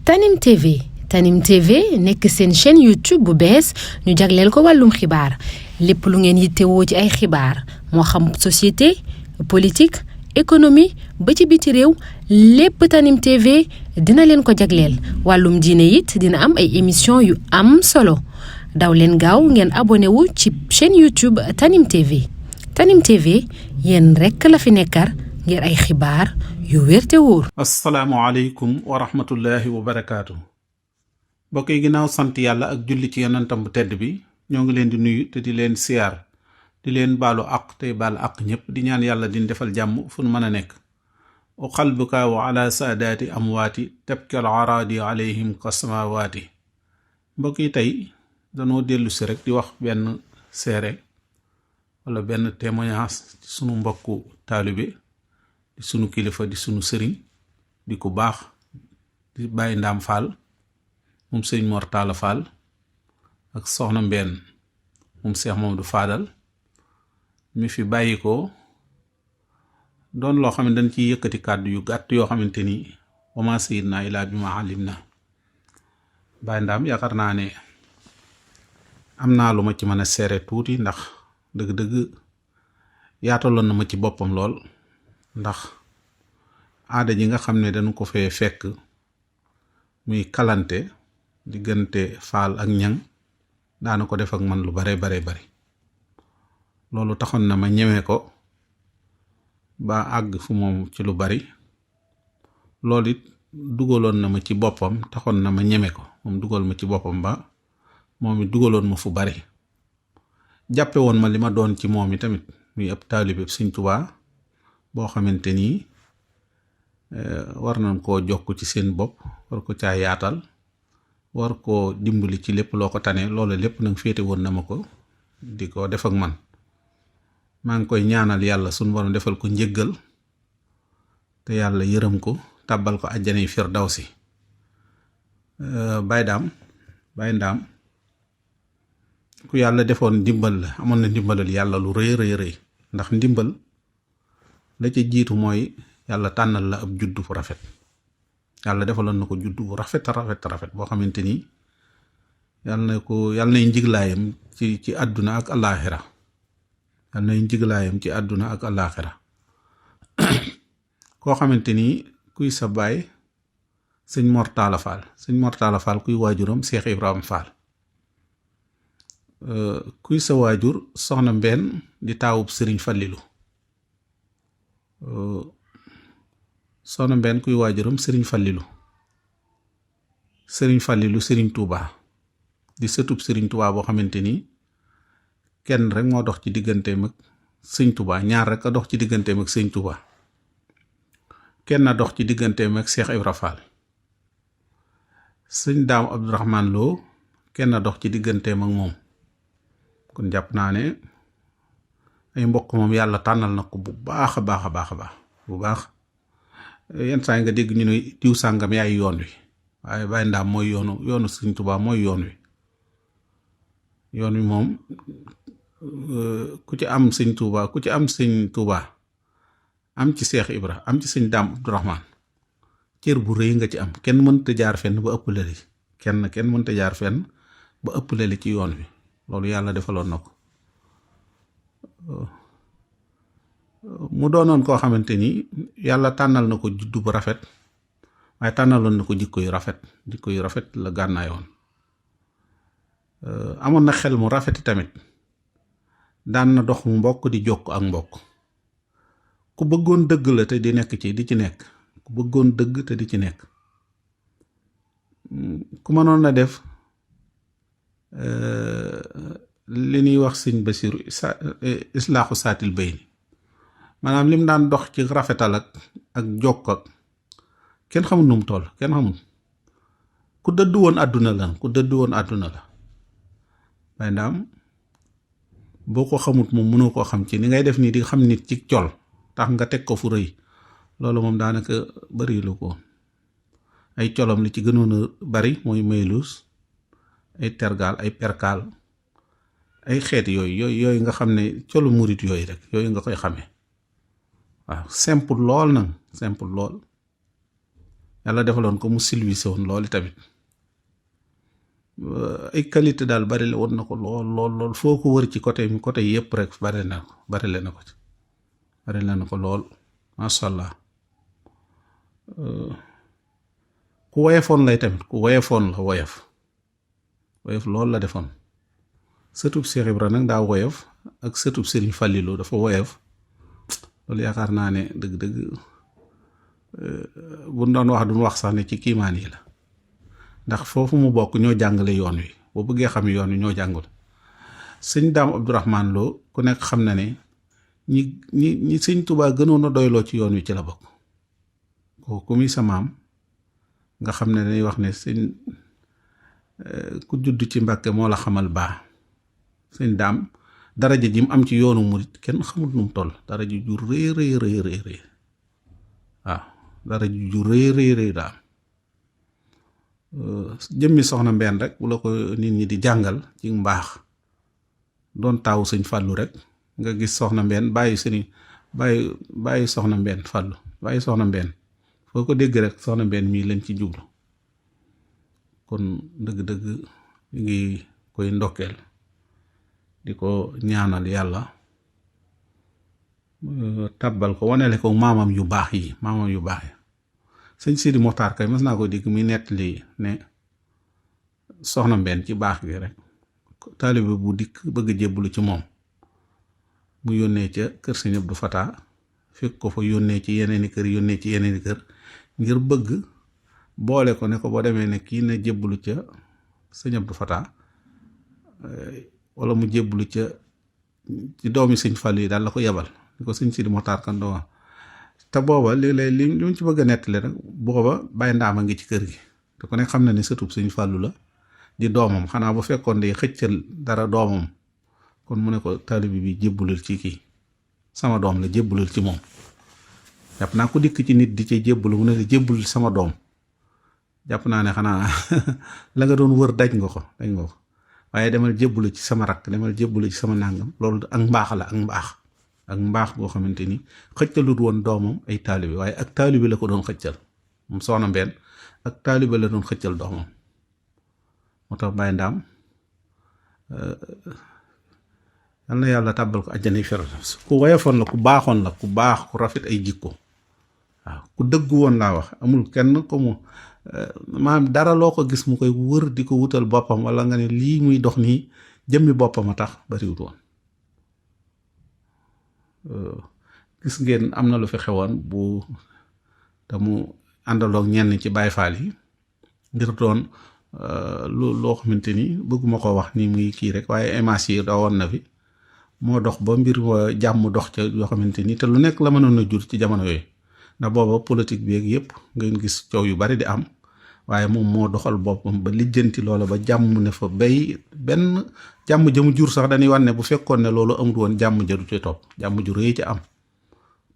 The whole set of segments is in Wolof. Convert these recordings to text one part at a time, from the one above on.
Tanim TV Tanim TV nekk seen chaîne YouTube bu bees ñu jagleel ko wàllum xibaar lépp lu ngeen yittewoo ci ay xibaar moo xam société politique économie ba ci biti réew lépp Tanim TV dina leen ko jagleel wàllum diine it dina am ay émission yu am solo daw leen gaaw ngeen abonné wu ci chaîne YouTube Tanim TV Tanim TV yéen rekk la fi nekkar ngir ay xibaar yu wér te wóor. asalaamaaleykum wa rahmatullahi wa barakaatu. mbokk yi ginnaaw sant yàlla ak julli ci yonentam bu tedd bi ñoo ngi leen di nuyu te di leen siyaar di leen baalu àq tey baal àq ñëpp di ñaan yàlla di defal jàmm fu nu mën a nekk. u qalbuka wa ala saadaati amwaati tabkal araadi alayhim kasamawaati. mbokk yi tey danoo dellu si rek di wax benn seere wala benn témoignage ci sunu mbokku taalibe di sunu kilifa di sunu sëriñ di ku baax di Baye Ndam Fall moom sëriñ Mor Talla Fall ak soxna Mbène moom Cheikh Mamadou Fadal mi fi bàyyi ko doon loo xam ne dañ ciy yëkkati kàddu yu gàtt yoo xamante ni wa maa sayyidnaa illaa bimaa alimnaa. Baye Ndam yaakaar naa ne am naa lu ma ci mën a seere tuuti ndax dëgg-dëgg yaataloon na ma ci boppam lool ndax aada ji nga xam ne dañu ko fee fekk muy kalante diggante faal ak ñang daana ko def ak man lu bare bari loolu taxoon na ma ñeme ko ba àgg fu moom ci lu bari loolu it dugaloon na ma ci boppam taxoon na ma ñeme ko moom dugal ma ci boppam ba moom it dugaloon ma fu bari jàppe woon ma li ma doon ci moom i tamit muy ab taalibe Sëñ Tuubaa boo xamante ni war nañ koo jokk ci seen bopp war ko caa yaatal war koo dimbali ci lépp loo ko tane loolu lépp nag féete woon na ma ko di ko def ak man. maa ngi koy ñaanal yàlla sunu borom defal ko njëggal te yàlla yërëm ko tàbbal ko àjjanay firdawsi. Baye Ndam ku yàlla defoon ndimbal la amoon na ndimbalal yàlla lu rëy ndax ndimbal la ca jiitu mooy yàlla tànnal la ab juddu bu rafet. yàlla defaloon na ko juddu bu rafet boo xamante ni yàlla nay njiglaayam ci àdduna ak àllaaxira yàlla nay njiglaayam ci àdduna ak àllaaxira koo xamante ni kuy sa baay sëñ Mor Talla Fall kuy waajuram Cheikh Ibrahima Fall kuy sa waajur soxna Mbène di taawub sëriñ Fallilu soxna Mbène kuy waajuram sëriñ Fallilu sëriñ Touba di sëtub sëriñ Touba boo xamante ni kenn rek moo dox ci digganteem ak sëñ Touba ñaar rek a dox ci digganteem ak sëñ Touba kenn a dox ci digganteem ak Cheikh Ibra Fall sëñ Daam Abdourahmane Lo kenn a dox ci digganteem ak moom kon jàpp naa ne ay mbokk moom yàlla tànnal na ko bu baax a baax bu baax yenn saa yi nga dégg ñu ne diw sàngam yaay yoon wi waaye Baye Ndam mooy yoonu Sëriñ Tuubaa mooy yoon wi moom ku ci am Sëriñ Tuubaa am ci Seex Ibra am ci sëñ Daam Abdourahmane cër bu rëy nga ci am kenn mënta jaar fenn ba ëpp lali kenn mënta jaar fenn ba ëpp lali ci yoon wi loolu yàlla defaloon na ko mu doonoon koo xamante ni yàlla tànnal na ko juddu bu rafet waaye tànnaloon na ko jikko yu rafet la gànnaayoon amoon na xel mu rafeti tamit daan na dox mbokk di jokk ak mbokk ku bëggoon dëgg la te di ci nekk ku bëggoon dëgg te di ci nekk ku mënoon na def li ñuy wax sëñ Basiru islaaxu saatil bayni maanaam lim daan dox ci rafetal ak jokk ak kenn xamul nu mu toll kenn xamul ku dëddu woon àdduna la Baye Ndam boo ko xamut moom mënoo koo xam ci ni ngay def nii di xam nit ci col tax nga teg ko fu rëy loolu moom daanaka bari lu ko ay colom li ci gënoon a bari mooy mayluus ay tergaal ay perkaal ay xeet yooyu nga xam ne colu murit yooyu rek yooyu nga koy xamee waaw simple lool yàlla defaloon ko mu silvissé woon loolu tamit ay qualité daal bari la woon na ko lool foo ko wër ci côté yëpp rek bari na ko lool masha Allah. ku woyofoon lay tamit ku woyofoon la woyof loolu la defoon. sëtub Cheikh Ibra nag daa woyof ak sëtub Serigne Fallilou dafa woyof loolu yaakaar naa ne dëgg-dëgg bu doon wax duñ wax sax ne ci kiimaan yi la ndax foofu mu bokk ñoo jàngale yoon wi boo bëggee xam yoon wi ñoo jàngul. sëñ Daam Abdourahmane Lo ku nekk xam na ne ñi sëñ Tuubaa gënoon a doyloo ci yoon wi ci la bokk kooku ku muy sa maam nga xam ne dañuy wax ne sëñ ku judd ci Mbàkke moo la xamal baa sëñ Daam daraja ji mu am ci yoonu murit kenn xamul nu mu toll daraja ju rëy waaw daraja ju rëy daa jëmmi soxna Mbène rek bu la ko nit ñi di jàngal ci mbaax doon taawu sëñ Fàllu rek nga gis soxna Mbène bàyyi soxna Mbène Fàllu bàyyi soxna Mbène foo ko dégg rek soxna Mbène mii lañ ci jublu kon dëgg-dëgg ngi koy ndokkeel di ko ñaanal yàlla tàbbal ko wanele ko maamam yu baax yi sëñ Sidi Moxtaar kay mas naa ko dégg muy nettali ne soxna Mbène ci baax gi rek taalibe bu dikk bëgg jébbalu ci moom mu yónnee ca kër sëñ Abdou Fata fekk ko fa yónnee ci yeneeni kër ngir bëgg boole ko ne ko boo demee ne kii na jébbalu ca sëñ Abdou Fata wala mu jébbalu ca ci doomi sëñ Fall yi daal la ko yebal ni ko sëñ Sidi Moxtaar kan doo te booba léeg-léeg li mu ci bëgg a nettali rek booba Baye Ndaama ngi ci kër gi te ko ne xam na ne sëtub sëñ Fallu la di doomam xanaa bu fekkoon de xëccal dara doomam kon mu ne ko taalibe bi jébbalul ci kii sama doom la jébbalul ci moom jàpp naa ko dikk ci nit di ci jébbalu mu ne la jébbalul sama doom jàpp naa ne xanaa la nga doon wër daj nga ko waaye demal jébbalu ci sama rakk demal jébbalu ci sama nàngam loolu ak mbaax la ak mbaax goo xamante ni xëccalut woon doomam ay taalibe waaye ak taalibe la ko doon xëccal moom soxna Mbène ak taalibe la doon xëccal doomam moo tax Baye Ndaam yal na yàlla tàbbal ko àjjana firdaws ku woyofoon la ku baaxoon la ku baax ku rafet ay jikko waaw ku dëggu woon laa wax amul kenn ko mu maanaam dara loo ko gis mu koy wër di ko wutal boppam wala nga ne lii muy dox nii jëmmi boppam a tax bariwut woon gis ngeen am na lu fi xewoon bu te mu àndaloog ñenn ci Baay Faal yi ngir doon loo xamante ni bëgguma ko wax ni muy kii rek waaye émence yi dawoon na fi moo dox ba mbir jàmm dox ca yoo xamante ni te lu nekk la mënoon a jur ci jamono yooyu ndax booba politique bi ak yëpp ngeen gis coow yu bari di am waaye moom moo doxal boppam ba lijjanti loola ba jàmm ne fa bay benn jàmm jëmu jur sax dañuy wan ne bu fekkoon ne loolu amul woon jàmm ja du ci topp jàmm ju rëy ci am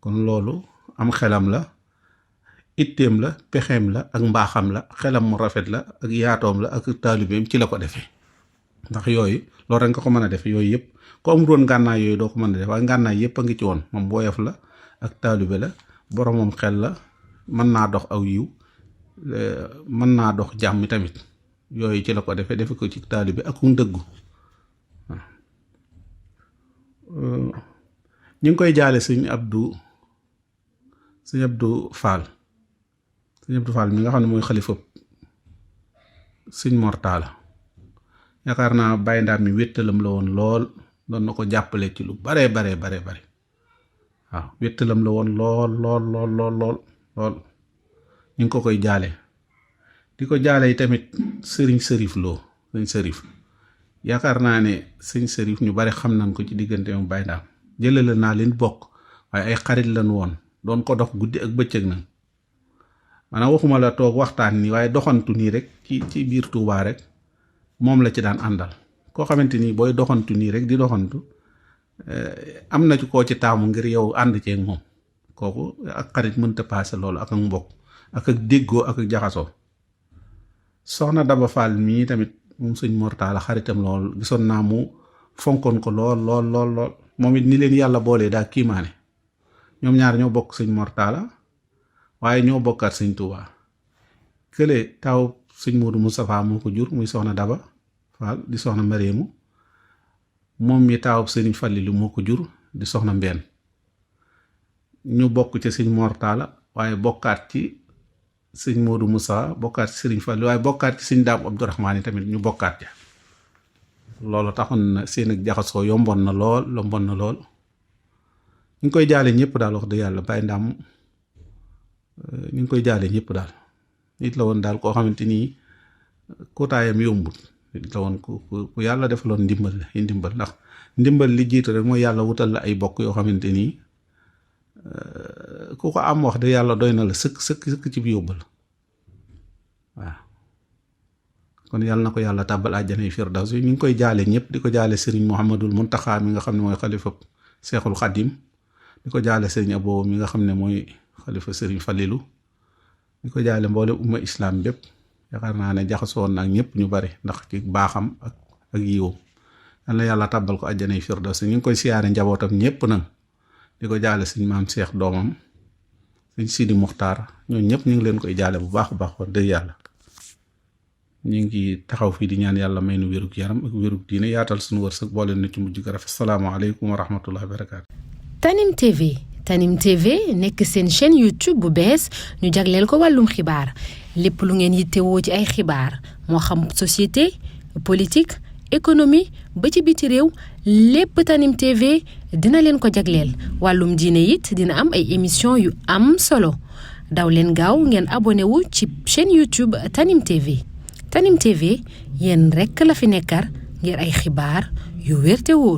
kon loolu am xelam la itteem la pexeem la ak mbaaxam la xelam mu rafet la ak yaatoom la ak taalibeem ci la ko defee ndax yooyu loolu rek nga ko mën a defe yooyu yëpp ko amul woon ngànnaay yooyu doo ko mën a def waaye ngànnaay yëpp a ngi ci woon moom woyof la ak taalibe la boromam xel la mën naa dox aw yiw mën naa dox jàmm tamit yooyu ci la ko defe ko ci taalibe ak mu dëggu ñu ngi koy jaale sëñ Abdou Fall mi nga xam ne mooy xalifa sëñ Mortala yaakaar naa Baye Ndaam mi wéttalam la woon lool doon na ko jàppale ci lu bare waaw wéttalam la woon lool ñu ngi ko koy jaale di ko jaale yi tamit sëriñ Sërif Lo sëñ Sërif yaakaar naa ne sëñ Sërif ñu bari xam nañ ko ci diggante mu Baye Ndaam jëlale naa leen bokk waaye ay xarit lañ woon doon ko dox guddi ak bëccëg nag maanaam waxuma la toog waxtaan nii waaye doxantu nii rek ci biir Touba rek moom la ci daan àndal koo xamante ni booy doxantu nii rek di doxantu am na ci koo ci taamu ngir yow ànd ceeg moom kooku ak xarit mënta paase loolu ak mbokk ak déggoo ak jaxasoo soxna Daba Fall mii tamit moom sëñ Mortala xaritam lool gisoon naa mu fonkoon ko lool moom it ni leen yàlla boolee daa kiimaane ñoom ñaar ñoo bokk sëñ Mortala waaye ñoo bokkaat sëñ Touba kële taaw sëñ Modou Moustapha moo ko jur muy soxna Daba Fall di soxna Mariamu moom mi taaw sëriñ Fallilu moo ko jur di soxna Mbeen ñu bokk ci sëñ Mortala waaye bokkaat ci sëñ Modou Moussa bokkaat ci sëriñ Fallilu waaye bokkaat ci sëñ Daam Abdourahmaan yi tamit ñu bokkaat ja loolu taxoon na seen ak jaxasoo yomboon na lool ñu ngi koy jaale ñëpp daal wax dëgg yàlla Baye Ndam ñu ngi koy jaale ñëpp daal nit la woon daal koo xamante ni kootaayam yombut nit la woon ku yàlla defaloon ndimbal ndax ndimbal li jiitu rek mooy yàlla wutal la ay bokk yoo xamante ni ku ko am wax dëgg yàlla doy na la sëkk ci bi yóbbal waaw kon yàlla na ko yàlla tàbbal àjjana yi firdaws ñu ngi koy jaale ñëpp di ko jaale Serigne Mouhamadul Muntaxa mi nga xam ne mooy xalifa Seexul Xadim di ko jaale Serigne Abo mi nga xam ne mooy xalifa Serigne Fallilu di ko jaale mboole umma islam bépp yaakaar naa ne jaxasoon ak ñëpp ñu bari ndax ci baaxam ak yiwam yal na yàlla tàbbal ko àjjana yi firdaws ñu ngi koy siyaare njabootam ñëpp nag di ko jaale Serigne Maam Cheikh doomam Serigne Sidi Muxtaar ñooñu ñëpp ñu ngi leen koy jaale bu baax a baax wax dëgg yàlla ñu ngi taxaw fii di ñaan yàlla may nu wérug yaram ak wérug diine yaatal suñu wërsëg boole na ci mujj ga rafet salaamaaleykum wa rahmatullahi wa barakaatu. Tanim TV nekk seen chaîne YouTube bu bees ñu jagleel ko wàllum xibaar lépp lu ngeen yittewoo ci ay xibaar moo xam société politique économie ba ci biti réew lépp Tanim TV dina leen ko jagleel wàllum diine it dina am ay émission yu am solo daw leen gaaw ngeen abonné wu ci chaîne YouTube Tanim TV. Tanim TV yéen rekk la fi nekkar ngir ay xibaar yu wér te wóor